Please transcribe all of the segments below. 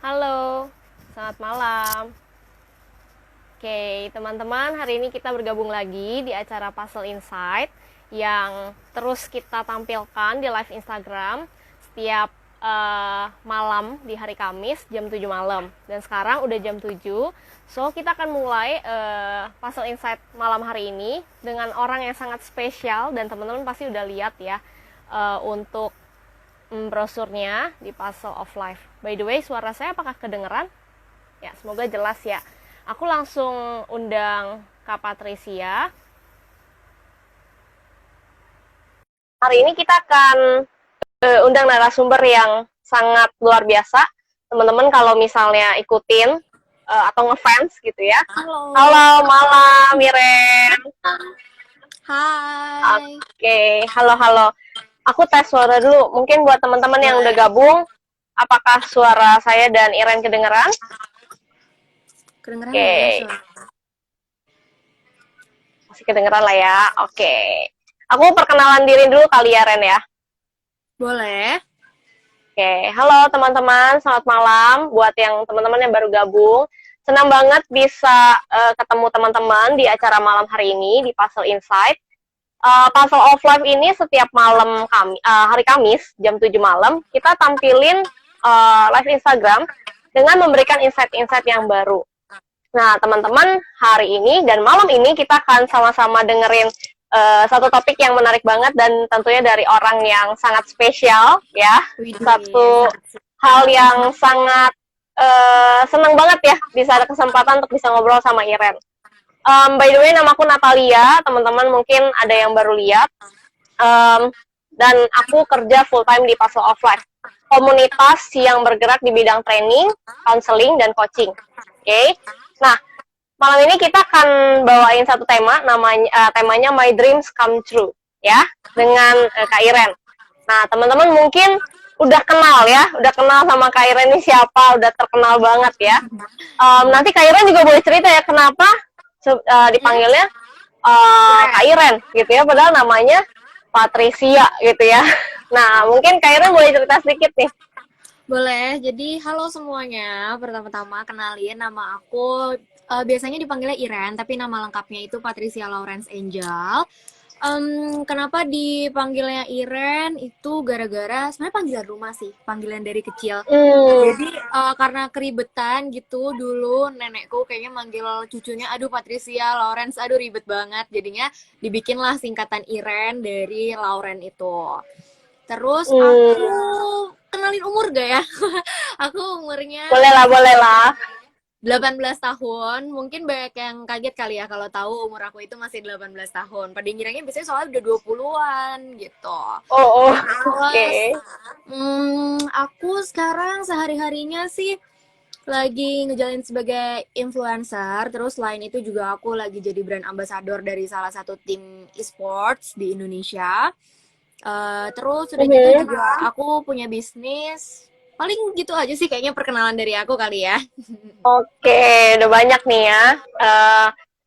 Halo, selamat malam. Oke, teman-teman, hari ini kita bergabung lagi di acara Puzzle Insight yang terus kita tampilkan di live Instagram setiap malam di hari Kamis jam 7 malam. Dan sekarang udah jam 7, so kita akan mulai Puzzle Insight malam hari ini dengan orang yang sangat spesial dan teman-teman pasti udah lihat ya untuk brosurnya di Puzzle of Life. By the way, suara saya apakah kedengeran? Ya, semoga jelas ya. Aku langsung undang Kak Patricia. Hari ini kita akan undang narasumber yang sangat luar biasa. Teman-teman kalau misalnya ikutin atau ngefans gitu ya. Halo. Halo, malam Miren. Hai. Oke, halo. Aku tes suara dulu. Mungkin buat teman-teman yang udah gabung, apakah suara saya dan Iren kedengeran? Kedengeran Oke. ya? Masih kedengeran lah ya. Oke. Aku perkenalan diri dulu kali ya, Ren ya. Boleh. Oke. Halo teman-teman, selamat malam. Buat yang teman-teman yang baru gabung, senang banget bisa ketemu teman-teman di acara malam hari ini di Puzzle Insight. Puzzle of Life ini setiap malam hari Kamis jam 7 malam kita tampilin live Instagram dengan memberikan insight-insight yang baru. Nah, teman-teman, hari ini dan malam ini kita akan sama-sama dengerin satu topik yang menarik banget dan tentunya dari orang yang sangat spesial ya. Satu hal yang sangat senang banget ya bisa ada kesempatan untuk bisa ngobrol sama Iren. By the way, nama aku Natalia, teman-teman mungkin ada yang baru lihat. Dan aku kerja full time di Puzzle of Life, komunitas yang bergerak di bidang training, counseling, dan coaching. Oke. Nah, malam ini kita akan bawain satu tema, temanya My Dreams Come True, ya, dengan Kak Iren. Nah, teman-teman mungkin udah kenal sama Kak Iren ini siapa, udah terkenal banget ya. Nanti Kak Iren juga boleh cerita ya kenapa dipanggilnya Kak Iren gitu ya, padahal namanya Patricia gitu ya. Nah, mungkin Kak Iren boleh cerita sedikit nih. Boleh. Jadi halo semuanya. Pertama-tama kenalin, nama aku biasanya dipanggilnya Iren, tapi nama lengkapnya itu Patricia Lawrence Angel. Kenapa dipanggilnya Iren itu gara-gara sebenarnya panggilan rumah sih, panggilan dari kecil. Jadi karena keribetan gitu dulu nenekku kayaknya manggil cucunya, aduh Patricia Lawrence, aduh ribet banget, jadinya dibikinlah singkatan Iren dari Lauren itu. Terus aku kenalin umur gak ya? Aku umurnya Boleh lah. 18 tahun, mungkin banyak yang kaget kali ya kalau tahu umur aku itu masih 18 tahun. Pada ngiranya biasanya soalnya udah 20-an gitu. Oke. Aku sekarang sehari-harinya sih lagi ngejalin sebagai influencer. Terus selain itu juga aku lagi jadi brand ambassador dari salah satu tim e-sports di Indonesia. Terus udah gitu juga aku punya bisnis. Paling gitu aja sih kayaknya perkenalan dari aku kali ya. Oke, udah banyak nih ya.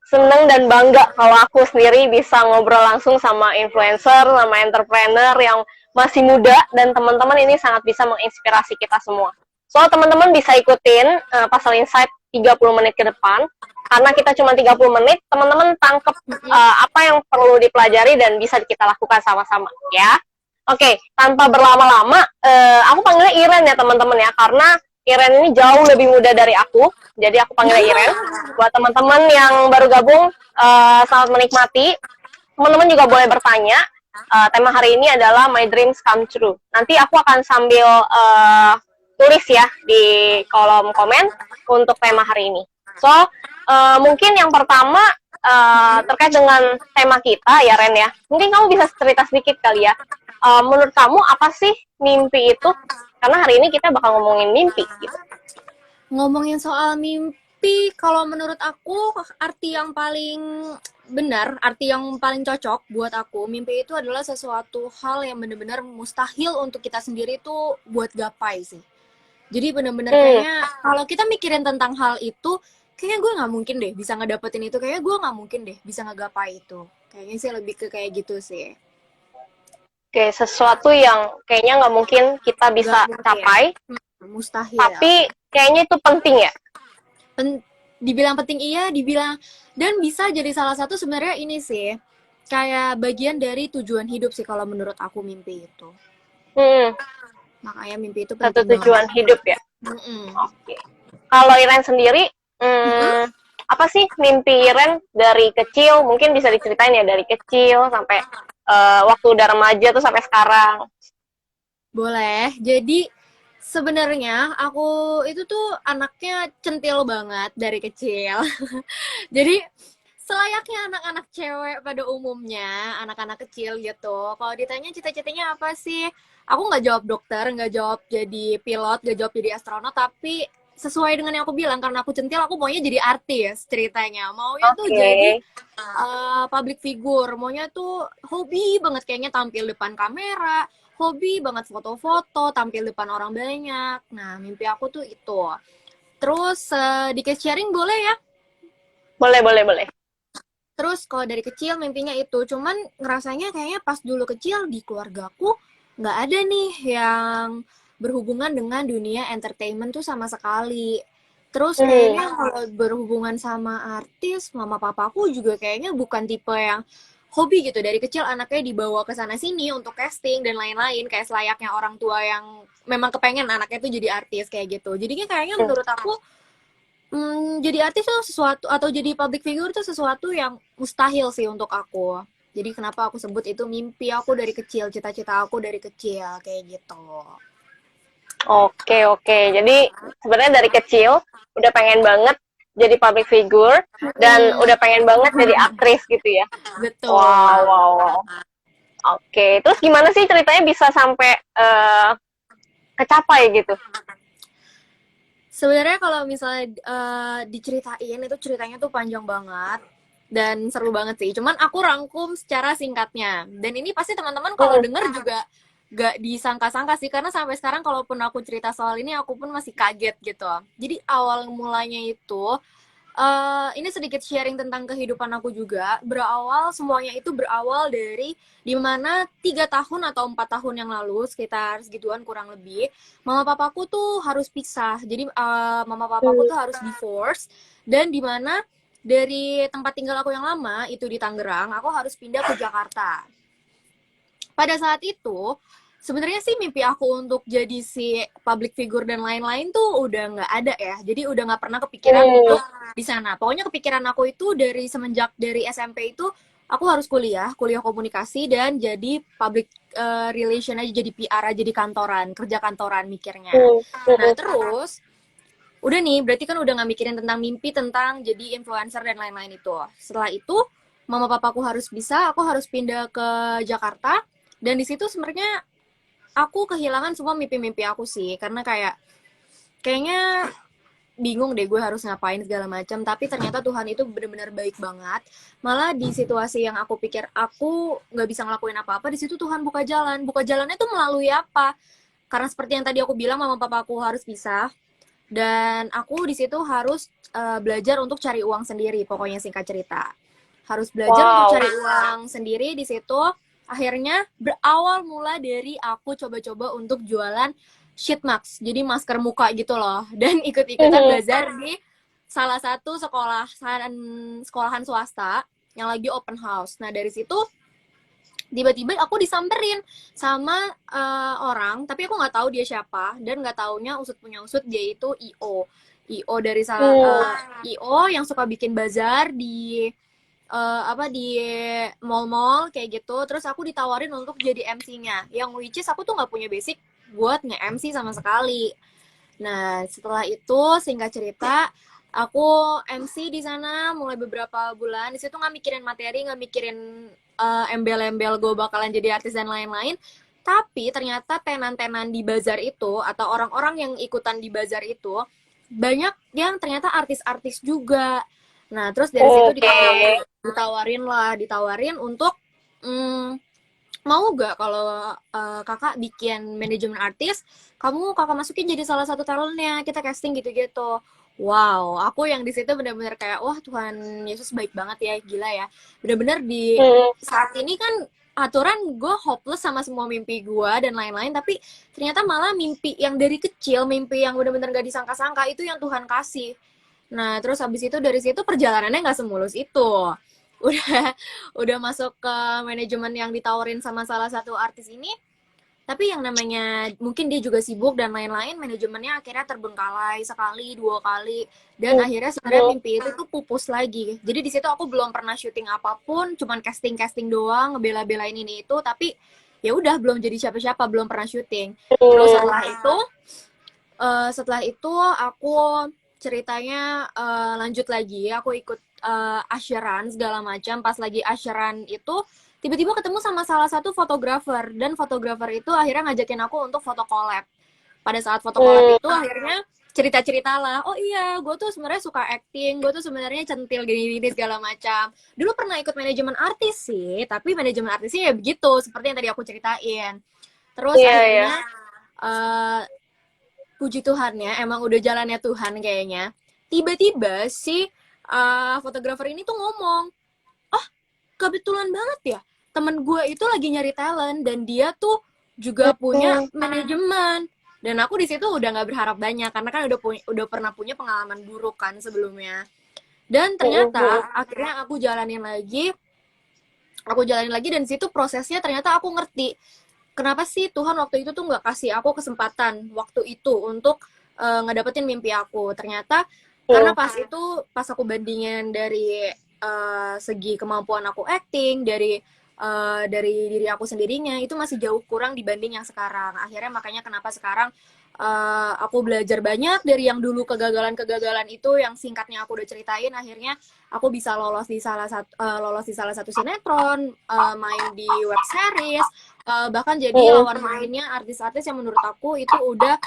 Seneng dan bangga kalau aku sendiri bisa ngobrol langsung sama influencer, sama entrepreneur yang masih muda, dan teman-teman ini sangat bisa menginspirasi kita semua. So, teman-teman bisa ikutin Puzzle Insight 30 menit ke depan, karena kita cuma 30 menit, teman-teman tangkep apa yang perlu dipelajari dan bisa kita lakukan sama-sama, ya. Oke, tanpa berlama-lama, aku panggilnya Iren ya teman-teman ya, karena Iren ini jauh lebih muda dari aku, jadi aku panggilnya Iren. Buat teman-teman yang baru gabung, selamat menikmati. Teman-teman juga boleh bertanya. Tema hari ini adalah My Dreams Come True. Nanti aku akan sambil tulis ya di kolom komen untuk tema hari ini. So, mungkin yang pertama terkait dengan tema kita ya Ren ya. Mungkin kamu bisa cerita sedikit kali ya. Menurut kamu apa sih mimpi itu? Karena hari ini kita bakal ngomongin mimpi gitu. Ngomongin soal mimpi, kalau menurut aku arti yang paling benar, arti yang paling cocok buat aku, mimpi itu adalah sesuatu hal yang benar-benar mustahil untuk kita sendiri tuh buat gapai sih. Jadi benar-benar kayaknya kalau kita mikirin tentang hal itu, kayaknya gue nggak mungkin deh bisa ngedapetin itu, kayaknya gue nggak mungkin deh bisa ngegapai itu. Kayaknya sih lebih ke kayak gitu sih. Oke, sesuatu yang kayaknya nggak mungkin kita bisa capai, mustahil. tapi kayaknya itu penting ya. Dibilang penting iya, dibilang dan bisa jadi salah satu sebenarnya ini sih kayak bagian dari tujuan hidup sih kalau menurut aku mimpi itu. Hmm, Makanya mimpi itu satu penting tujuan banget. hidup ya. Mm-mm. Oke. Kalau Iren sendiri, Mm-mm. apa sih mimpi Iren dari kecil? Mungkin bisa diceritain ya dari kecil sampai waktu udah remaja tuh sampai sekarang. Boleh. Jadi sebenarnya aku itu tuh anaknya centil banget dari kecil. Jadi selayaknya anak-anak cewek pada umumnya, anak-anak kecil gitu. Kalau ditanya cita-citanya apa sih? Aku nggak jawab dokter, nggak jawab jadi pilot, nggak jawab jadi astronot, tapi sesuai dengan yang aku bilang, karena aku centil, aku maunya jadi artis ceritanya. Maunya tuh Oke. jadi public figure, maunya tuh hobi banget kayaknya tampil depan kamera, hobi banget foto-foto, tampil depan orang banyak. Nah, mimpi aku tuh itu. Terus sedikit sharing boleh ya? Boleh, boleh, boleh. Terus kalau dari kecil mimpinya itu, cuman ngerasanya kayaknya pas dulu kecil di keluargaku nggak ada nih yang berhubungan dengan dunia entertainment tuh sama sekali. Terus Hmm. kayaknya kalau berhubungan sama artis, mama papaku juga kayaknya bukan tipe yang hobi gitu. Dari kecil anaknya dibawa ke sana sini untuk casting dan lain-lain, kayak selayaknya orang tua yang memang kepengen anaknya tuh jadi artis kayak gitu. Jadinya kayaknya Hmm. menurut aku jadi artis tuh sesuatu atau jadi public figure tuh sesuatu yang mustahil sih untuk aku. Jadi kenapa aku sebut itu mimpi aku dari kecil, cita-cita aku dari kecil kayak gitu. Oke, oke. Jadi sebenarnya dari kecil udah pengen banget jadi public figure dan Hmm, udah pengen banget jadi aktris gitu ya. betul. Wow, wow, wow. Oke, terus gimana sih ceritanya bisa sampai kecapai gitu? Sebenarnya kalau misalnya diceritain itu ceritanya tuh panjang banget dan seru banget sih. Cuman aku rangkum secara singkatnya. Dan ini pasti teman-teman kalau Hmm. denger juga gak disangka-sangka sih, karena sampai sekarang kalaupun aku cerita soal ini aku pun masih kaget gitu. Jadi awal mulanya itu ini sedikit sharing tentang kehidupan aku juga. Semuanya itu berawal dari dimana 3 tahun atau 4 tahun yang lalu, sekitar segituan kurang lebih, mama papaku tuh harus pisah. Jadi mama papaku tuh harus divorce, dan dimana dari tempat tinggal aku yang lama itu di Tangerang, aku harus pindah ke Jakarta. Pada saat itu sebenarnya sih mimpi aku untuk jadi si public figure dan lain-lain tuh udah nggak ada ya. Jadi udah nggak pernah kepikiran Hmm. untuk di sana. Pokoknya kepikiran aku itu dari semenjak dari SMP itu aku harus kuliah komunikasi dan jadi public relation aja, jadi PR aja di kantoran, kerja kantoran mikirnya. Hmm. Nah, Hmm. terus udah nih, berarti kan udah nggak mikirin tentang mimpi, tentang jadi influencer dan lain-lain itu. Setelah itu, mama papaku harus bisa, aku harus pindah ke Jakarta. Dan di situ sebenarnya aku kehilangan semua mimpi-mimpi aku sih, karena kayaknya bingung deh gue harus ngapain segala macam. Tapi ternyata Tuhan itu benar-benar baik banget. Malah di situasi yang aku pikir aku nggak bisa ngelakuin apa-apa, di situ Tuhan buka jalan. Buka jalannya tuh melalui apa? Karena seperti yang tadi aku bilang, mama papaku harus pisah dan aku di situ harus belajar untuk cari uang sendiri. Pokoknya singkat cerita, harus belajar untuk Wow. cari uang sendiri di situ. Akhirnya berawal mula dari aku coba-coba untuk jualan sheet mask, jadi masker muka gitu loh, dan ikut-ikutan Hmm. belajar di salah satu sekolahan swasta yang lagi open house. Nah, dari situ tiba-tiba aku disamperin sama orang, tapi aku nggak tahu dia siapa, dan nggak taunya usut punya usut dia itu IO dari Hmm. IO yang suka bikin bazar di di mall-mall kayak gitu. Terus aku ditawarin untuk jadi MC-nya, yang which is aku tuh nggak punya basic buat nge-MC sama sekali. Nah, setelah itu singkat cerita, aku MC di sana mulai beberapa bulan. Di situ nggak mikirin materi, nggak mikirin embel-embel gue bakalan jadi artis dan lain-lain. Tapi ternyata tenan-tenan di bazar itu atau orang-orang yang ikutan di bazar itu banyak yang ternyata artis-artis juga. Nah, terus dari situ Oke. ditawarin untuk mm, mau gak kalau kakak bikin manajemen artis, kakak masukin jadi salah satu talentnya, kita casting gitu-gitu. Wow, aku yang di situ benar-benar kayak, wah Tuhan Yesus baik banget ya, gila ya. Benar-benar di Hmm. saat ini kan aturan gue hopeless sama semua mimpi gue dan lain-lain, tapi ternyata malah mimpi yang dari kecil, mimpi yang bener-bener gak disangka-sangka itu yang Tuhan kasih. Nah terus habis itu dari situ perjalanannya nggak semulus itu. udah udah masuk ke manajemen yang ditawarin sama salah satu artis ini, tapi yang namanya mungkin dia juga sibuk dan lain-lain, manajemennya akhirnya terbengkalai sekali, dua kali, dan akhirnya sebenarnya mimpi itu tuh pupus lagi. Jadi di situ aku belum pernah syuting apapun, cuman casting doang, ngebela-belain ini itu, tapi ya udah belum jadi siapa-siapa, belum pernah syuting. Terus setelah itu aku ceritanya lanjut lagi, aku ikut asyaran segala macam. Pas lagi asyaran itu tiba-tiba ketemu sama salah satu fotografer, dan fotografer itu akhirnya ngajakin aku untuk foto collab. Pada saat foto collab itu akhirnya cerita-cerita lah, oh iya gue tuh sebenarnya suka acting, gue tuh sebenarnya centil gini-gini segala macam. Dulu pernah ikut manajemen artis sih, tapi manajemen artisnya ya begitu seperti yang tadi aku ceritain. Terus akhirnya puji Tuhannya emang udah jalannya Tuhan kayaknya, tiba-tiba si fotografer ini tuh ngomong, oh kebetulan banget ya, temen gue itu lagi nyari talent dan dia tuh juga punya manajemen. Dan aku di situ udah nggak berharap banyak karena kan udah pernah punya pengalaman buruk kan sebelumnya. Dan ternyata akhirnya aku jalanin lagi dan situ prosesnya ternyata aku ngerti kenapa sih Tuhan waktu itu tuh nggak kasih aku kesempatan waktu itu untuk ngedapetin mimpi aku. Ternyata karena pas aku bandingin dari segi kemampuan aku acting, dari diri aku sendirinya itu masih jauh kurang dibanding yang sekarang. Akhirnya makanya kenapa sekarang aku belajar banyak dari yang dulu kegagalan itu yang singkatnya aku udah ceritain. Akhirnya aku bisa lolos di salah satu sinetron, main di web series, bahkan jadi lawan mainnya artis-artis yang menurut aku itu udah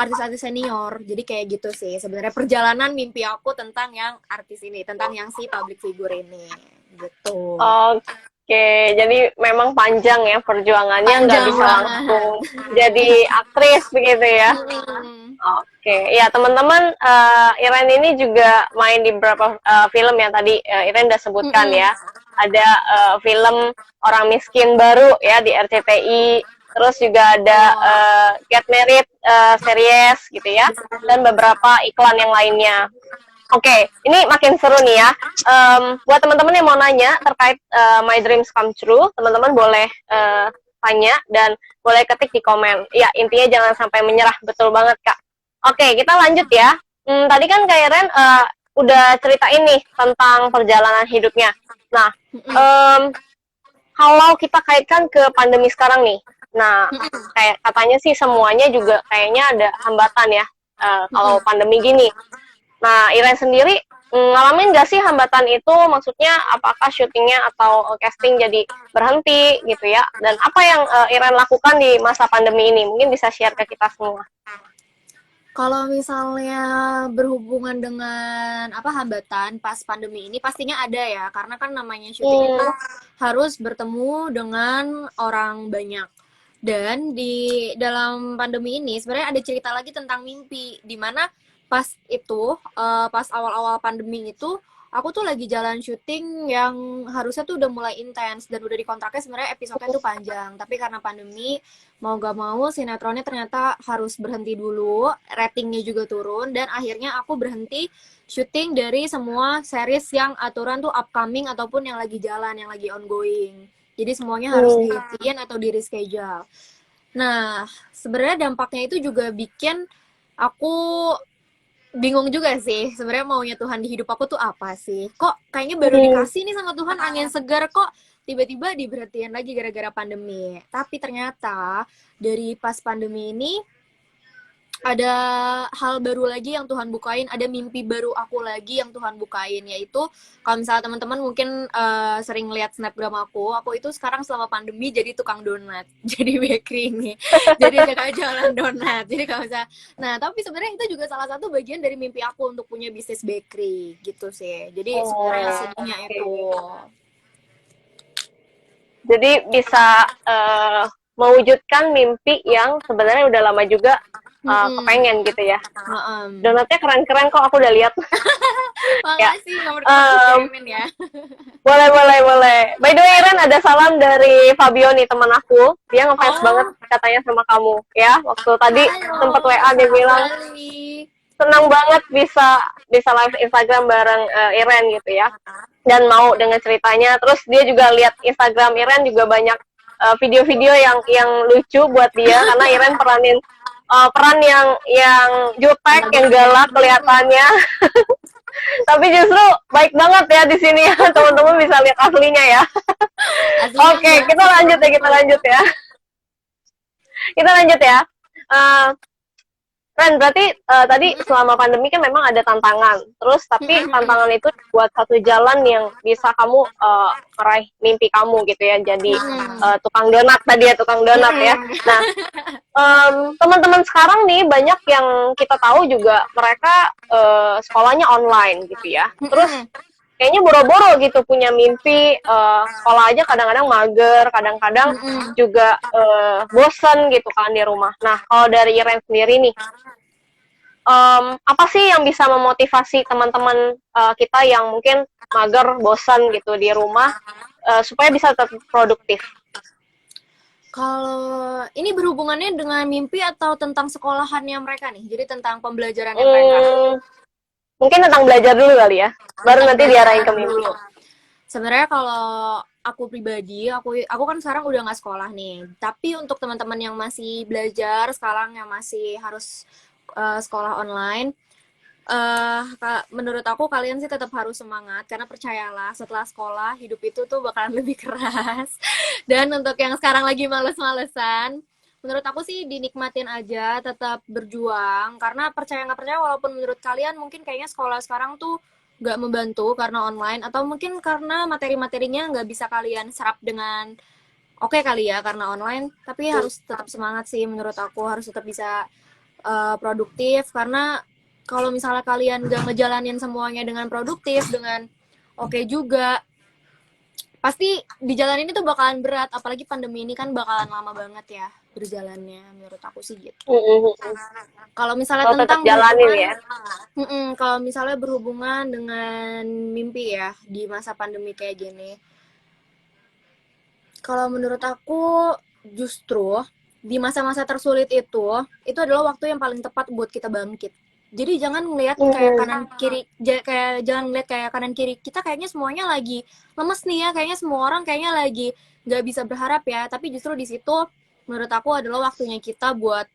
artis-artis senior. Jadi kayak gitu sih sebenarnya perjalanan mimpi aku tentang yang artis ini, tentang yang si public figure ini gitu. Oke, jadi memang panjang ya perjuangannya, nggak bisa langsung jadi aktris begitu ya. Oke, ya teman-teman, Iren ini juga main di beberapa film yang tadi Iren udah sebutkan ya. Ada film Orang Miskin Baru ya di RCTI, terus juga ada Get Married series gitu ya, dan beberapa iklan yang lainnya. Oke, ini makin seru nih ya. Buat teman-teman yang mau nanya terkait My Dreams Come True, teman-teman boleh tanya dan boleh ketik di komen. Ya, intinya jangan sampai menyerah, betul banget Kak. Oke, kita lanjut ya. Tadi kan Kak Iren udah ceritain nih tentang perjalanan hidupnya. Nah, kalau kita kaitkan ke pandemi sekarang nih, nah kayak katanya sih semuanya juga kayaknya ada hambatan ya kalau pandemi gini. Nah, Iren sendiri ngalamin nggak sih hambatan itu? Maksudnya apakah syutingnya atau casting jadi berhenti gitu ya? Dan apa yang Iren lakukan di masa pandemi ini? Mungkin bisa share ke kita semua. Kalau misalnya berhubungan dengan hambatan pas pandemi ini pastinya ada ya, karena kan namanya syuting itu harus bertemu dengan orang banyak. Dan di dalam pandemi ini sebenarnya ada cerita lagi tentang mimpi, di mana pas awal-awal pandemi itu aku tuh lagi jalan syuting yang harusnya tuh udah mulai intens dan udah dikontraknya sebenarnya episode-nya tuh panjang, tapi karena pandemi mau gak mau sinetronnya ternyata harus berhenti dulu, ratingnya juga turun, dan akhirnya aku berhenti syuting dari semua series yang aturan tuh upcoming ataupun yang lagi jalan, yang lagi ongoing. Jadi semuanya harus dihentikan atau di reschedule. Nah, sebenarnya dampaknya itu juga bikin aku bingung juga sih, sebenarnya maunya Tuhan di hidup aku tuh apa sih? Kok kayaknya baru dikasih nih sama Tuhan angin segar, kok tiba-tiba diberhentiin lagi gara-gara pandemi. Tapi ternyata dari pas pandemi ini ada hal baru lagi yang Tuhan bukain, ada mimpi baru aku lagi yang Tuhan bukain, yaitu kalau misalnya teman-teman mungkin sering lihat snapgram aku itu sekarang selama pandemi jadi tukang donat, jadi bakery nih, jadi jaga jualan donat. Jadi kalau misalnya, nah tapi sebenarnya itu juga salah satu bagian dari mimpi aku untuk punya bisnis bakery gitu sih. Jadi sebenarnya sedihnya itu. Jadi bisa mewujudkan mimpi yang sebenarnya udah lama juga kepengen gitu ya. Heeh. Donatnya keren-keren kok, aku udah lihat. Ya. Makasih, nomor aku kirimin ya. Boleh, boleh, boleh. By the way, Ren, ada salam dari Fabio nih, teman aku. Dia ngefans banget katanya sama kamu. Ya, waktu tadi sempet WA dia bilang, senang banget bisa live Instagram bareng Iren gitu ya. Dan mau dengan ceritanya. Terus dia juga lihat Instagram Iren juga banyak video-video yang lucu buat dia karena Iren peran yang jutek, yang galak kelihatannya. Tapi justru baik banget ya di sini ya, teman-teman bisa lihat aslinya ya. Oke, kita lanjut ya. Kita lanjut ya. Ren, berarti tadi selama pandemi kan memang ada tantangan. Terus tapi tantangan itu buat satu jalan yang bisa kamu meraih mimpi kamu gitu ya. Jadi tukang donat tadi ya, tukang donat ya. Nah, teman-teman sekarang nih banyak yang kita tahu juga mereka sekolahnya online gitu ya. Terus kayaknya boro-boro gitu punya mimpi sekolah aja kadang-kadang mager, kadang-kadang juga bosen gitu kan di rumah. Nah, kalau dari Iren sendiri nih, apa sih yang bisa memotivasi teman-teman kita yang mungkin mager, bosan gitu di rumah supaya bisa tetap produktif? Kalau ini berhubungannya dengan mimpi atau tentang sekolahannya mereka nih? Jadi tentang pembelajarannya mereka? Mungkin tentang belajar dulu kali ya, baru nanti diarahin ke mimpi. Sebenarnya kalau aku pribadi, aku kan sekarang udah nggak sekolah nih. Tapi untuk teman-teman yang masih belajar sekarang, yang masih harus sekolah online, menurut aku kalian sih tetap harus semangat karena percayalah setelah sekolah hidup itu tuh bakalan lebih keras. Dan untuk yang sekarang lagi males-malesan, menurut aku sih dinikmatin aja, tetap berjuang karena percaya nggak percaya walaupun menurut kalian mungkin kayaknya sekolah sekarang tuh nggak membantu karena online atau mungkin karena materi-materinya nggak bisa kalian serap dengan oke kali ya karena online, tapi harus tetap semangat sih menurut aku, harus tetap bisa produktif karena kalau misalnya kalian gak ngejalanin semuanya dengan produktif, dengan oke juga, pasti di jalan ini tuh bakalan berat, apalagi pandemi ini kan bakalan lama banget ya berjalannya, menurut aku sih gitu. Kalau misalnya tentang jalanin ya. Kalau misalnya berhubungan dengan mimpi ya di masa pandemi kayak gini, kalau menurut aku justru di masa-masa tersulit itu adalah waktu yang paling tepat buat kita bangkit. Jadi jangan ngelihat kayak kanan kiri, jangan ngelihat kayak kanan kiri kita kayaknya semuanya lagi lemes nih ya, kayaknya semua orang kayaknya lagi nggak bisa berharap ya. Tapi justru di situ menurut aku adalah waktunya kita buat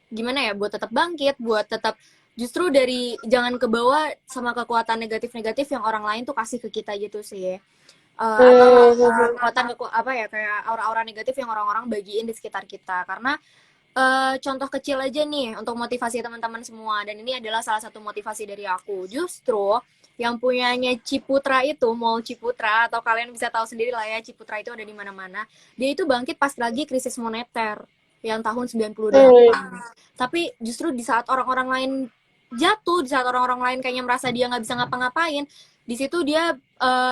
gimana ya, buat tetap bangkit, buat tetap justru dari jangan kebawa sama kekuatan negatif-negatif yang orang lain tuh kasih ke kita gitu sih. Atau kekuatan apa ya kayak aura-aura negatif yang orang-orang bagiin di sekitar kita karena contoh kecil aja nih untuk motivasi teman-teman semua dan ini adalah salah satu motivasi dari aku justru yang punyanya Ciputra itu Mall Ciputra atau kalian bisa tahu sendiri lah ya Ciputra itu ada di mana-mana dia itu bangkit pas lagi krisis moneter yang tahun 98 tapi justru di saat orang-orang lain jatuh di saat orang-orang lain kayaknya merasa dia nggak bisa ngapa-ngapain di situ dia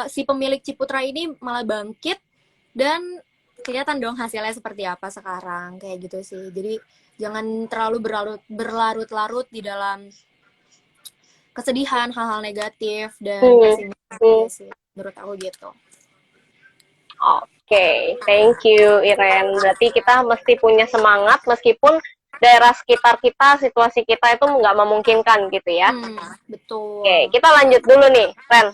si pemilik Ciputra ini malah bangkit dan kelihatan dong hasilnya seperti apa sekarang kayak gitu sih. Jadi jangan terlalu berlarut-larut di dalam kesedihan, hal-hal negatif dan pesimis sih. Menurut aku gitu. Oke, thank you Iren. Berarti kita mesti punya semangat meskipun daerah sekitar kita, situasi kita itu nggak memungkinkan gitu ya. Betul. Oke, kita lanjut dulu nih, Ren.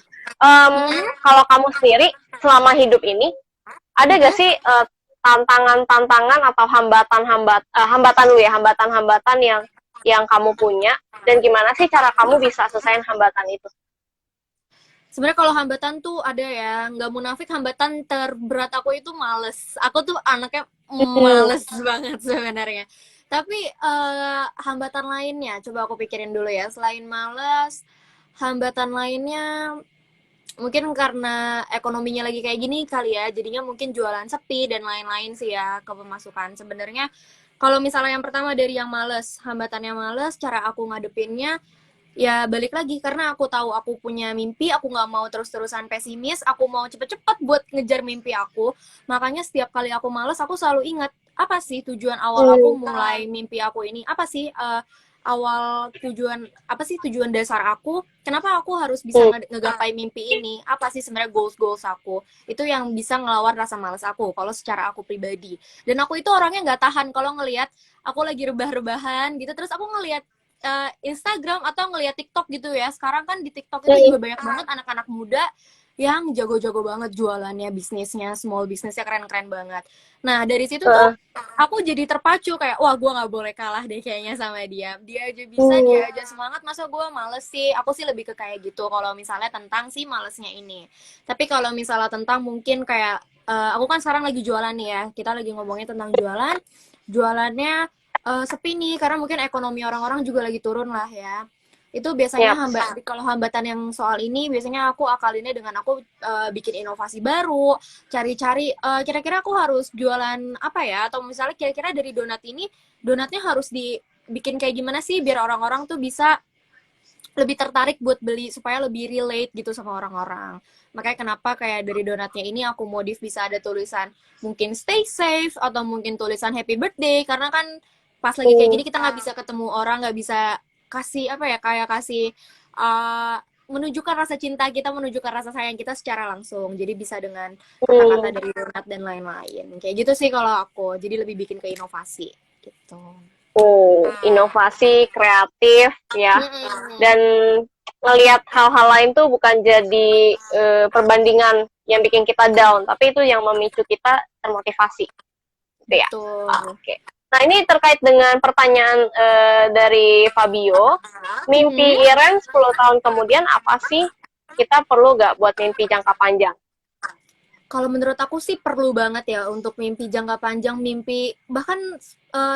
Kalau kamu sendiri selama hidup ini, ada gak sih tantangan-tantangan atau hambatan-hambatan yang kamu punya, dan gimana sih cara kamu bisa selesaiin hambatan itu? Sebenarnya kalau hambatan tuh ada ya, nggak munafik hambatan terberat aku itu males. Aku tuh anaknya males banget sebenarnya. Tapi hambatan lainnya, coba aku pikirin dulu ya. Selain males, hambatan lainnya mungkin karena ekonominya lagi kayak gini kali ya. Jadinya mungkin jualan sepi dan lain-lain sih ya ke pemasukan. Sebenarnya kalau misalnya yang pertama dari yang males, hambatannya males, cara aku ngadepinnya ya balik lagi karena aku tahu aku punya mimpi, aku nggak mau terus-terusan pesimis, aku mau cepet-cepet buat ngejar mimpi aku. Makanya setiap kali aku males, aku selalu ingat apa sih tujuan awal aku mulai mimpi aku ini, apa sih awal tujuan, apa sih tujuan dasar aku, kenapa aku harus bisa ngegapai mimpi ini, apa sih sebenarnya goals aku, itu yang bisa ngelawan rasa malas aku kalau secara aku pribadi. Dan aku itu orangnya nggak tahan kalau ngelihat aku lagi rebah-rebahan gitu, terus aku ngelihat Instagram atau ngelihat TikTok gitu ya. Sekarang kan di TikTok itu juga banyak banget anak-anak muda yang jago-jago banget jualannya, bisnisnya, small bisnisnya keren-keren banget. Nah, dari situ tuh aku jadi terpacu kayak, wah gue nggak boleh kalah deh kayaknya sama dia. Dia aja bisa, dia aja semangat, masa gue males sih? Aku sih lebih ke kayak gitu kalau misalnya tentang si malesnya ini. Tapi kalau misalnya tentang mungkin kayak, aku kan sekarang lagi jualan nih ya, kita lagi ngomongin tentang jualan. Jualannya sepi nih, karena mungkin ekonomi orang-orang juga lagi turun lah ya. Itu biasanya kalau hambatan yang soal ini biasanya aku akalinnya dengan aku bikin inovasi baru, cari-cari kira-kira aku harus jualan apa ya, atau misalnya kira-kira dari donat ini, donatnya harus dibikin kayak gimana sih biar orang-orang tuh bisa lebih tertarik buat beli supaya lebih relate gitu sama orang-orang. Makanya kenapa kayak dari donatnya ini aku modif bisa ada tulisan mungkin stay safe atau mungkin tulisan happy birthday, karena kan pas lagi kayak gini kita nggak bisa ketemu orang, nggak bisa kasih apa ya, kayak kasih menunjukkan rasa cinta kita, menunjukkan rasa sayang kita secara langsung. Jadi bisa dengan kata-kata dari donat dan lain-lain. Kayak gitu sih kalau aku. Jadi lebih bikin ke inovasi gitu. Inovasi, kreatif ya. Dan ngelihat hal-hal lain tuh bukan jadi perbandingan yang bikin kita down, tapi itu yang memicu kita termotivasi. Gitu ya. Oke. Nah, ini terkait dengan pertanyaan dari Fabio. Mimpi Iren 10 tahun kemudian apa sih? Kita perlu nggak buat mimpi jangka panjang? Kalau menurut aku sih perlu banget ya untuk mimpi jangka panjang, mimpi bahkan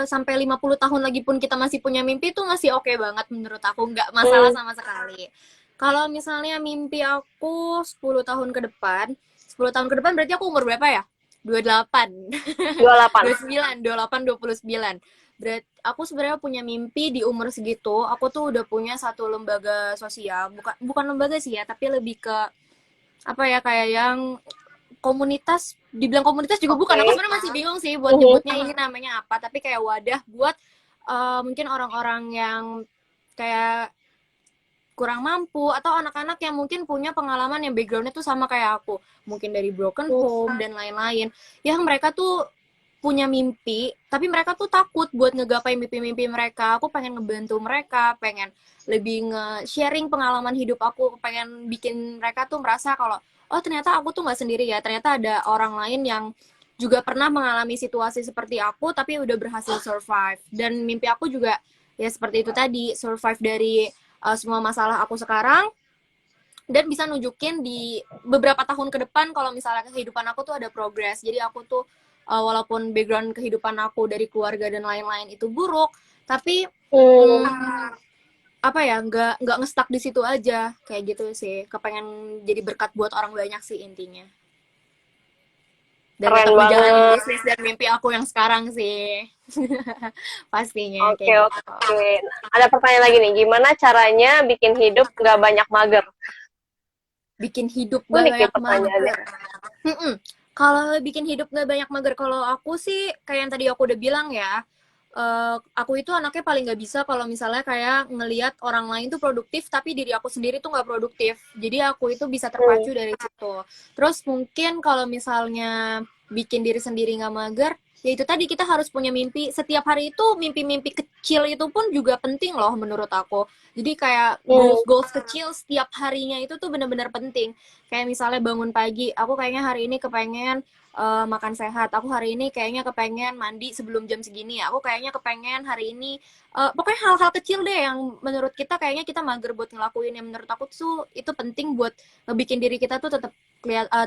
sampai 50 tahun lagi pun kita masih punya mimpi itu masih oke banget menurut aku, nggak masalah sama sekali. Kalau misalnya mimpi aku 10 tahun ke depan, 10 tahun ke depan berarti aku umur berapa ya? 28. 29, 28, 29. Berarti aku sebenarnya punya mimpi di umur segitu, aku tuh udah punya satu lembaga sosial, bukan lembaga sih ya, tapi lebih ke apa ya, kayak yang komunitas, dibilang komunitas juga bukan, aku sebenarnya masih bingung sih buat nyebutnya ini namanya apa, tapi kayak wadah buat mungkin orang-orang yang kayak kurang mampu atau anak-anak yang mungkin punya pengalaman yang backgroundnya tuh sama kayak aku, mungkin dari broken home dan lain-lain, yang mereka tuh punya mimpi tapi mereka tuh takut buat ngegapai mimpi-mimpi mereka. Aku pengen ngebantu mereka, pengen lebih nge-sharing pengalaman hidup aku, pengen bikin mereka tuh merasa kalau oh ternyata aku tuh nggak sendiri ya, ternyata ada orang lain yang juga pernah mengalami situasi seperti aku tapi udah berhasil survive. Dan mimpi aku juga ya seperti itu tadi, survive dari semua masalah aku sekarang, dan bisa nunjukin di beberapa tahun ke depan kalau misalnya kehidupan aku tuh ada progres. Jadi aku tuh walaupun background kehidupan aku dari keluarga dan lain-lain itu buruk, tapi apa ya, nggak nge-stuck di situ aja, kayak gitu sih. Kepengen jadi berkat buat orang banyak sih intinya. Dan tetap menjalani bisnis dan mimpi aku yang sekarang sih. Pastinya. Oke. Ada pertanyaan lagi nih, gimana caranya bikin hidup nggak banyak mager? Bikin hidup nggak banyak mager. Kalau bikin hidup nggak banyak mager, kalau aku sih kayak yang tadi aku udah bilang ya, aku itu anaknya paling nggak bisa kalau misalnya kayak ngelihat orang lain tuh produktif tapi diri aku sendiri tuh nggak produktif. Jadi aku itu bisa terpacu dari situ. Terus mungkin kalau misalnya bikin diri sendiri nggak mager, ya itu tadi, kita harus punya mimpi. Setiap hari itu mimpi-mimpi kecil itu pun juga penting loh menurut aku. Jadi kayak goals kecil setiap harinya itu tuh benar-benar penting. Kayak misalnya bangun pagi, aku kayaknya hari ini kepengen makan sehat. Aku hari ini kayaknya kepengen mandi sebelum jam segini. Aku kayaknya kepengen hari ini pokoknya hal-hal kecil deh yang menurut kita kayaknya kita mager buat ngelakuin, yang menurut aku tuh itu penting buat ngebikin diri kita tuh tetap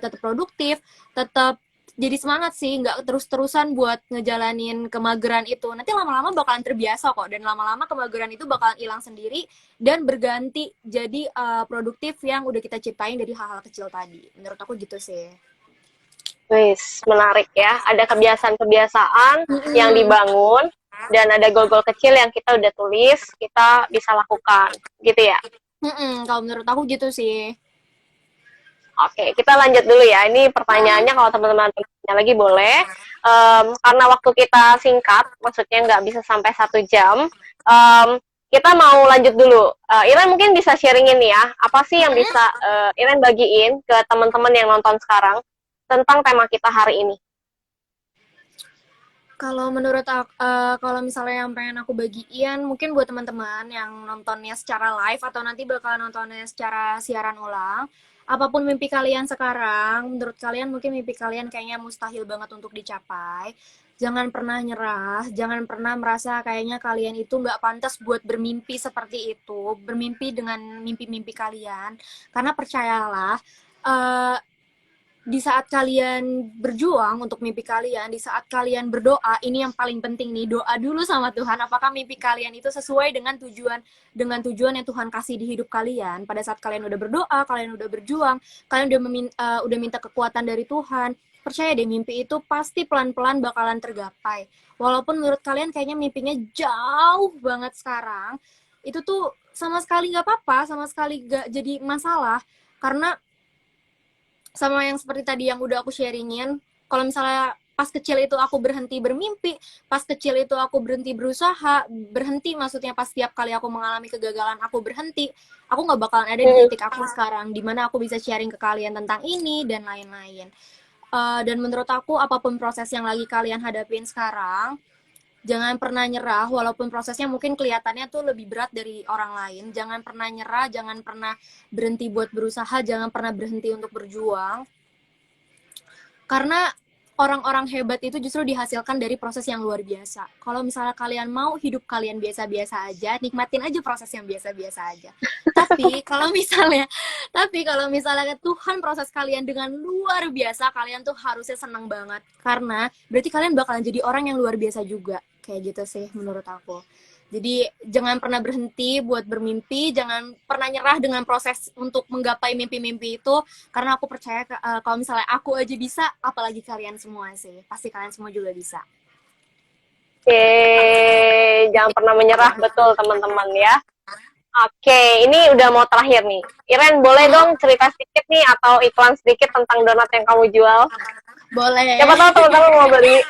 tetap produktif, tetap jadi semangat sih, nggak terus-terusan buat ngejalanin kemageran itu. Nanti lama-lama bakalan terbiasa kok, dan lama-lama kemageran itu bakalan hilang sendiri dan berganti jadi produktif yang udah kita ciptain dari hal-hal kecil tadi. Menurut aku gitu sih. Wis, menarik ya. Ada kebiasaan-kebiasaan yang dibangun dan ada goal-goal kecil yang kita udah tulis, kita bisa lakukan, gitu ya? Kalau menurut aku gitu sih. Oke, kita lanjut dulu ya. Ini pertanyaannya kalau teman-teman tanya lagi boleh. karena waktu kita singkat, maksudnya nggak bisa sampai 1 jam, kita mau lanjut dulu. Iren mungkin bisa sharingin ya, apa sih yang bisa Iren bagiin ke teman-teman yang nonton sekarang tentang tema kita hari ini? Kalau menurut aku, kalau misalnya yang pengen aku bagiin, mungkin buat teman-teman yang nontonnya secara live atau nanti bakal nontonnya secara siaran ulang, apapun mimpi kalian sekarang, menurut kalian mungkin mimpi kalian kayaknya mustahil banget untuk dicapai. Jangan pernah nyerah, jangan pernah merasa kayaknya kalian itu nggak pantas buat bermimpi seperti itu, bermimpi dengan mimpi-mimpi kalian. Karena percayalah, eh, di saat kalian berjuang untuk mimpi kalian, di saat kalian berdoa, ini yang paling penting nih, doa dulu sama Tuhan, apakah mimpi kalian itu sesuai dengan tujuan yang Tuhan kasih di hidup kalian. Pada saat kalian udah berdoa, kalian udah berjuang, kalian udah minta kekuatan dari Tuhan, percaya deh, mimpi itu pasti pelan-pelan bakalan tergapai. Walaupun menurut kalian kayaknya mimpinya jauh banget sekarang, itu tuh sama sekali nggak apa-apa, sama sekali nggak jadi masalah, karena sama yang seperti tadi yang udah aku sharingin, kalau misalnya pas kecil itu aku berhenti bermimpi, pas kecil itu aku berhenti berusaha, berhenti maksudnya pas setiap kali aku mengalami kegagalan aku berhenti, aku nggak bakalan ada di titik aku sekarang, dimana aku bisa sharing ke kalian tentang ini dan lain-lain. Dan menurut aku apapun proses yang lagi kalian hadapin sekarang, jangan pernah nyerah, walaupun prosesnya mungkin kelihatannya tuh lebih berat dari orang lain. Jangan pernah nyerah, jangan pernah berhenti buat berusaha, jangan pernah berhenti untuk berjuang. Karena orang-orang hebat itu justru dihasilkan dari proses yang luar biasa. Kalau misalnya kalian mau hidup kalian biasa-biasa aja, nikmatin aja proses yang biasa-biasa aja. Tapi kalau misalnya Tuhan proses kalian dengan luar biasa, kalian tuh harusnya senang banget. Karena berarti kalian bakalan jadi orang yang luar biasa juga. Kayak gitu sih menurut aku. Jadi jangan pernah berhenti buat bermimpi, jangan pernah nyerah dengan proses untuk menggapai mimpi-mimpi itu, karena aku percaya kalau misalnya aku aja bisa, apalagi kalian semua sih, pasti kalian semua juga bisa. Oke, jangan pernah menyerah, betul teman-teman ya. Oke, ini udah mau terakhir nih. Iren, boleh dong cerita sedikit nih atau iklan sedikit tentang donat yang kamu jual? Boleh. Siapa tahu teman-teman mau beli.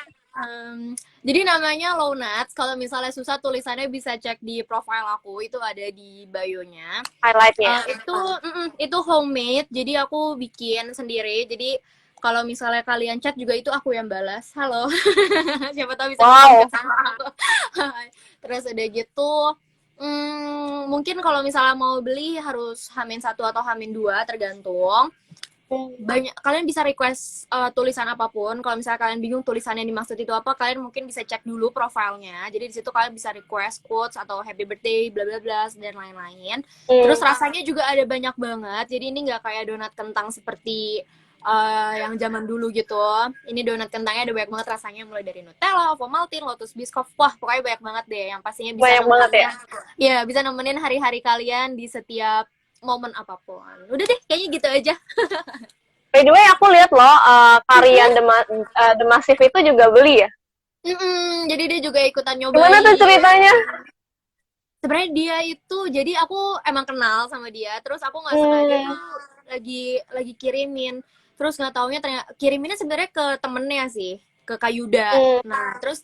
Jadi namanya Low Nuts. Kalau misalnya susah tulisannya bisa cek di profile aku, itu ada di bio-nya. Highlightnya. Itu homemade, jadi aku bikin sendiri. Jadi kalau misalnya kalian chat juga itu aku yang balas. Halo. Siapa tahu bisa sama aku. Terus udah gitu, mungkin kalau misalnya mau beli harus H-1 atau H-2 tergantung. Banyak, kalian bisa request tulisan apapun. Kalau misalnya kalian bingung tulisan yang dimaksud itu apa, kalian mungkin bisa cek dulu profilnya. Jadi di situ kalian bisa request quotes atau happy birthday bla bla bla dan lain-lain. Terus rasanya juga ada banyak banget. Jadi ini nggak kayak donat kentang seperti yang zaman dulu gitu. Ini donat kentangnya ada banyak banget rasanya, mulai dari Nutella, Ovomaltine, Lotus Biscoff. Wah, pokoknya banyak banget deh. Yang pastinya bisa banyak banget ya. Ya, bisa nemenin hari-hari kalian di setiap momen apapun. Udah deh, kayaknya gitu aja. By the way, aku lihat loh, Karian The Massive itu juga beli ya? Jadi dia juga ikutan nyobain. Gimana tuh ceritanya? Sebenarnya dia itu, jadi aku emang kenal sama dia, terus aku nggak sengaja tuh lagi kirimin. Terus nggak taunya ternyata kiriminnya sebenarnya ke temennya sih, ke Kayuda. Nah, terus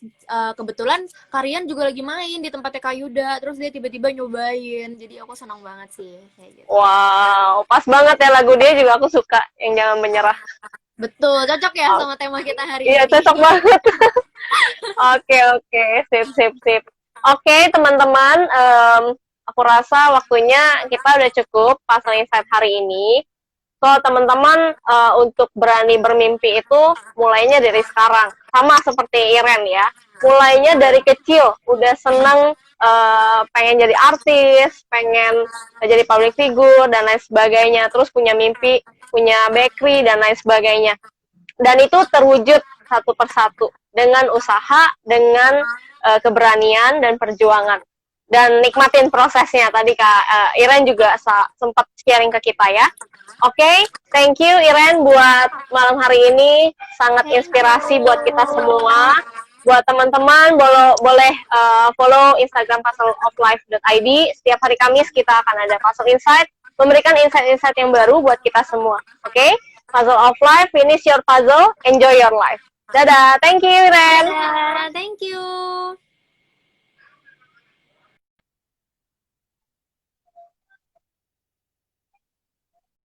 kebetulan Karian juga lagi main di tempatnya Kayuda, terus dia tiba-tiba nyobain. Jadi aku senang banget sih kayak gitu. Wow, pas banget ya lagu dia juga aku suka, yang Jangan Menyerah. Betul, cocok ya sama tema kita hari ini. Iya, cocok banget. Oke, sip. Oke, teman-teman, aku rasa waktunya kita udah cukup Puzzle Insight hari ini. So, teman-teman, untuk berani bermimpi itu mulainya dari sekarang. Sama seperti Iren ya. Mulainya dari kecil, udah seneng pengen jadi artis, pengen jadi public figure, dan lain sebagainya. Terus punya mimpi, punya bakery, dan lain sebagainya. Dan itu terwujud satu persatu. Dengan usaha, dengan keberanian, dan perjuangan. Dan nikmatin prosesnya. Tadi Kak Iren juga sempat sharing ke kita ya. Oke, thank you Iren buat malam hari ini, sangat inspirasi buat kita semua. Buat teman-teman boleh follow Instagram puzzleoflife.id. Setiap hari Kamis kita akan ada Puzzle Insight, memberikan insight-insight yang baru buat kita semua. Oke, Puzzle of Life, finish your puzzle, enjoy your life. Dadah, thank you Ren. Dadah.